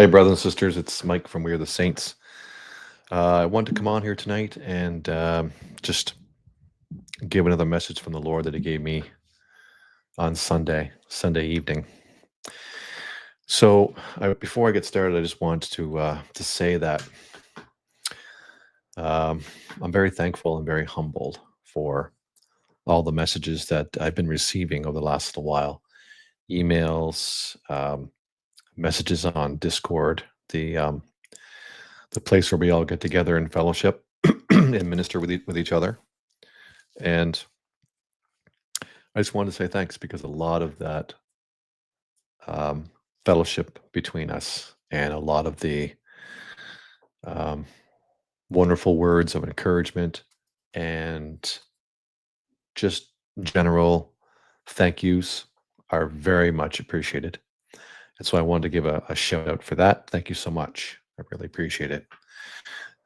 Hey, brothers and sisters, it's Mike from We Are the Saints. I wanted to come on here tonight and just give another message from the Lord that He gave me on Sunday evening. So, before I get started, I just want to say that um, I'm very thankful and very humbled for all the messages that I've been receiving over the last little while, emails, messages on Discord, the place where we all get together and fellowship and minister with each other. And I just wanted to say thanks because a lot of that fellowship between us and a lot of the um, wonderful words of encouragement and just general thank yous are very much appreciated. And so I wanted to give a shout out for that. Thank you so much. I really appreciate it.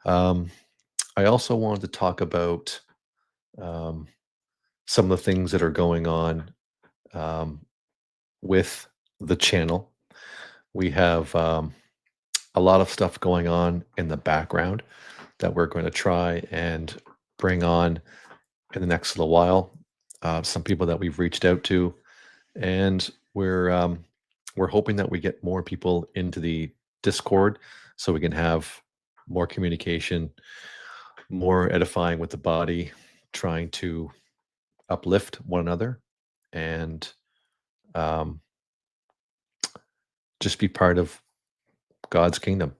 Um, I also wanted to talk about um, some of the things that are going on um, with the channel. We have a lot of stuff going on in the background that we're going to try and bring on in the next little while. Some people that we've reached out to, and we're hoping that we get more people into the Discord so we can have more communication, more edifying with the body, trying to uplift one another, and um, just be part of God's kingdom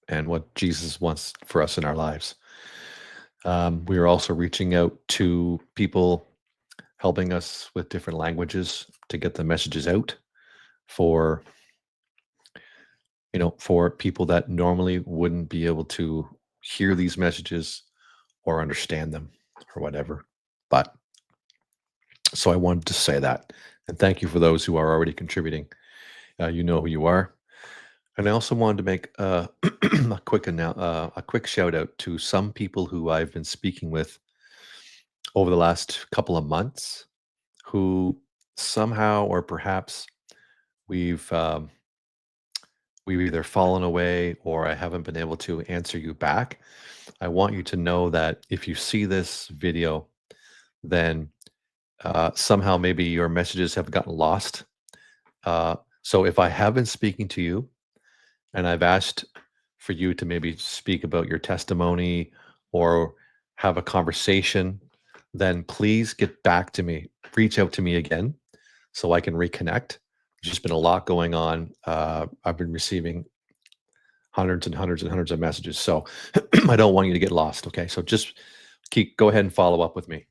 and what Jesus wants for us in our lives. We are also reaching out to people helping us with different languages to get the messages out for for people that normally wouldn't be able to hear these messages or understand them or whatever. But so I wanted to say that, and thank you for those who are already contributing. You know who you are. And I also wanted to make a quick shout out to some people who I've been speaking with over the last couple of months, who somehow or perhaps we've we've either fallen away or I haven't been able to answer you back. I want you to know that if you see this video, then somehow maybe your messages have gotten lost. So if I have been speaking to you and I've asked for you to maybe speak about your testimony or have a conversation, then please get back to me. Reach out to me again so I can reconnect. There's just been a lot going on. I've been receiving hundreds and hundreds and hundreds of messages. So I don't want you to get lost. Okay. So just go ahead and follow up with me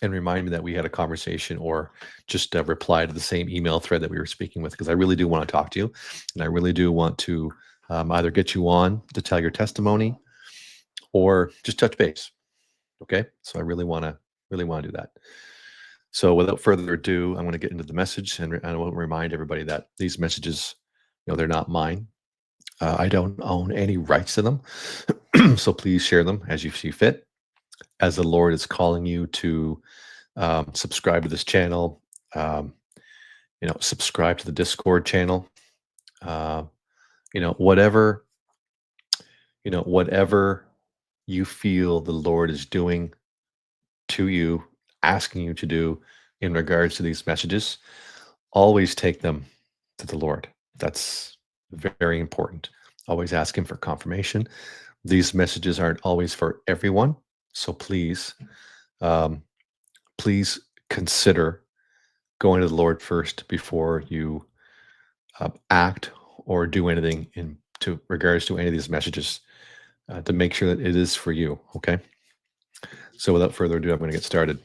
and remind me that we had a conversation or just reply to the same email thread that we were speaking with, because I really do want to talk to you and I really do want to either get you on to tell your testimony or just touch base. Okay. So I really want to do that. So without further ado, I'm going to get into the message, and I will remind everybody that these messages, they're not mine. I don't own any rights to them. So please share them as you see fit. As the Lord is calling you to subscribe to this channel, um, subscribe to the Discord channel, uh, whatever, whatever you feel the Lord is doing to you, asking you to do in regards to these messages, always take them to the Lord. That's very important. Always ask Him for confirmation. These messages aren't always for everyone, so um, please consider going to the Lord first before you act or do anything in to regards to any of these messages to make sure that it is for you. Okay. So without further ado, I'm going to get started.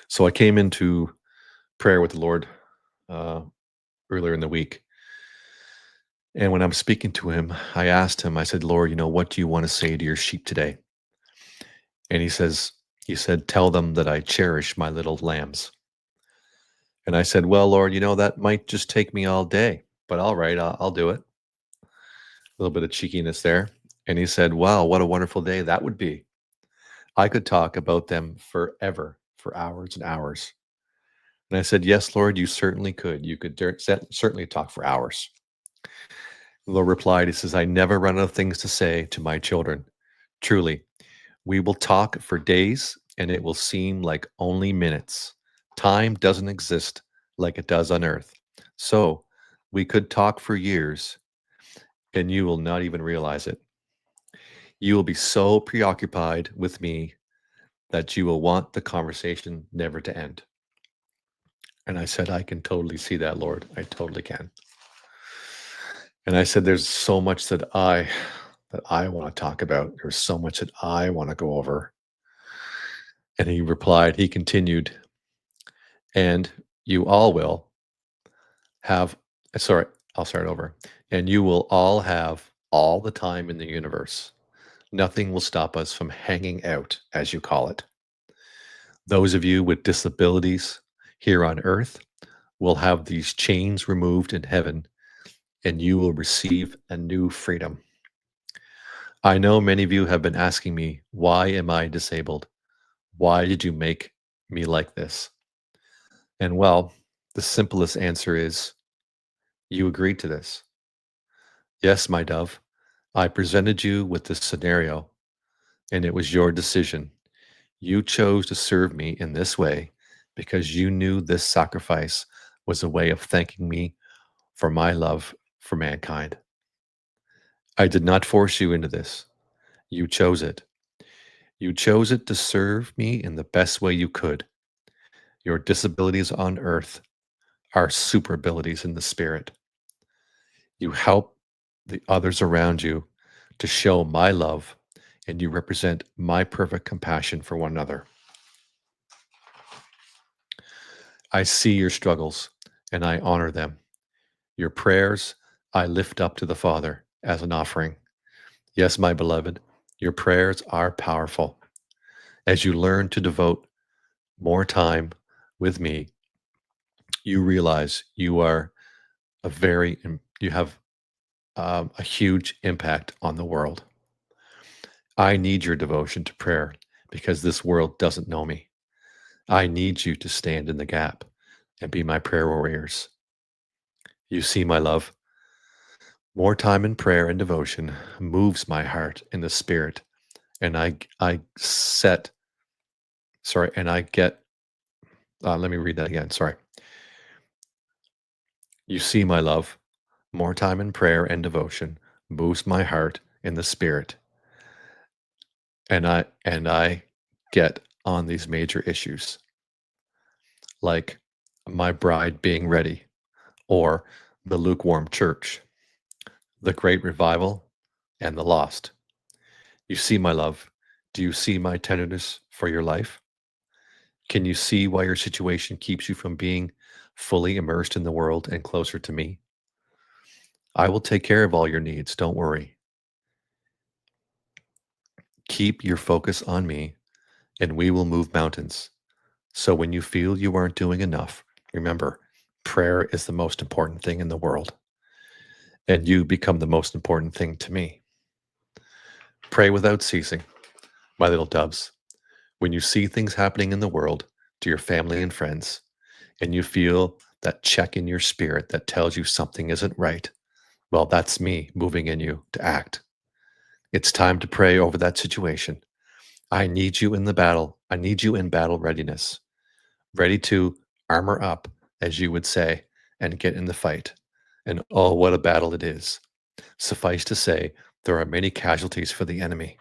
So I came into prayer with the Lord uh, earlier in the week. And when I'm speaking to him, I asked him, I said, Lord, what do you want to say to your sheep today? And he said, tell them that I cherish my little lambs. And I said, well, Lord, that might just take me all day, but all right, I'll do it. A little bit of cheekiness there. And he said, wow, what a wonderful day that would be. I could talk about them forever, for hours and hours. And I said, yes, Lord, you certainly could. You could certainly talk for hours. The Lord replied, He says, I never run out of things to say to my children. Truly, we will talk for days and it will seem like only minutes. Time doesn't exist like it does on earth. So we could talk for years and you will not even realize it. You will be so preoccupied with me that you will want the conversation never to end. And I said, I can totally see that, Lord. I totally can. And I said, there's so much that I want to talk about. There's so much that I want to go over. And he replied, he continued, and you all will have, sorry, I'll start over. And you will all have all the time in the universe. Nothing will stop us from hanging out, as you call it. Those of you with disabilities here on earth will have these chains removed in heaven, and you will receive a new freedom. I know many of you have been asking me, why am I disabled? Why did you make me like this? And well, the simplest answer is you agreed to this. Yes, my dove, I presented you with this scenario, and it was your decision. You chose to serve me in this way because you knew this sacrifice was a way of thanking me for my love for mankind. I did not force you into this. You chose it. You chose it to serve me in the best way you could. Your disabilities on earth are super abilities in the spirit. You help the others around you to show my love, and you represent my perfect compassion for one another. I see your struggles and I honor them. Your prayers I lift up to the Father as an offering. Yes, my beloved, your prayers are powerful. As you learn to devote more time with me, you realize you have a huge impact on the world. I need your devotion to prayer because this world doesn't know me. I need you to stand in the gap and be my prayer warriors. You see, my love, more time in prayer and devotion moves my heart in the spirit, and I set, sorry, and I get, let me read that again. Sorry. You see, my love, more time in prayer and devotion moves my heart in the spirit, and I get on these major issues like my bride being ready or the lukewarm church, the great revival, and the lost. You see, my love, do you see my tenderness for your life? Can you see why your situation keeps you from being fully immersed in the world and closer to me? I will take care of all your needs. Don't worry. Keep your focus on me, and we will move mountains. So when you feel you aren't doing enough, remember, prayer is the most important thing in the world, and you become the most important thing to me. Pray without ceasing, my little doves. When you see things happening in the world to your family and friends, and you feel that check in your spirit that tells you something isn't right, well, that's me moving in you to act. It's time to pray over that situation. I need you in the battle. I need you in battle readiness, ready to armor up, as you would say, and get in the fight. And oh, what a battle it is. Suffice to say, there are many casualties for the enemy.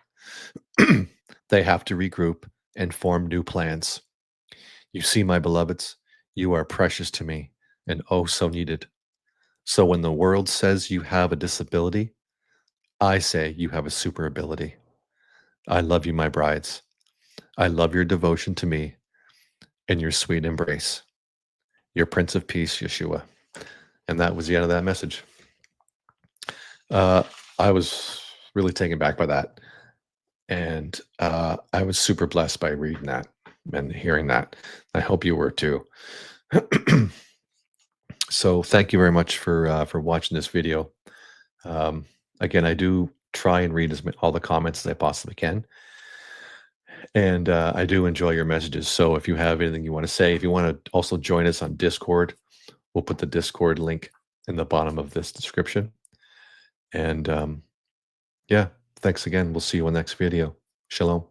They have to regroup and form new plans. You see, my beloveds, you are precious to me and oh so needed. So when the world says you have a disability, I say you have a super ability. I love you, my brides. I love your devotion to me and your sweet embrace. Your Prince of Peace, Yeshua. And that was the end of that message. Uh, I was really taken back by that. And I was super blessed by reading that and hearing that. I hope you were too. So thank you very much for watching this video. Um, Again, I do try and read all the comments as I possibly can. And I do enjoy your messages. So if you have anything you want to say, if you want to also join us on Discord, we'll put the Discord link in the bottom of this description. And yeah, thanks again. We'll see you in the next video. Shalom.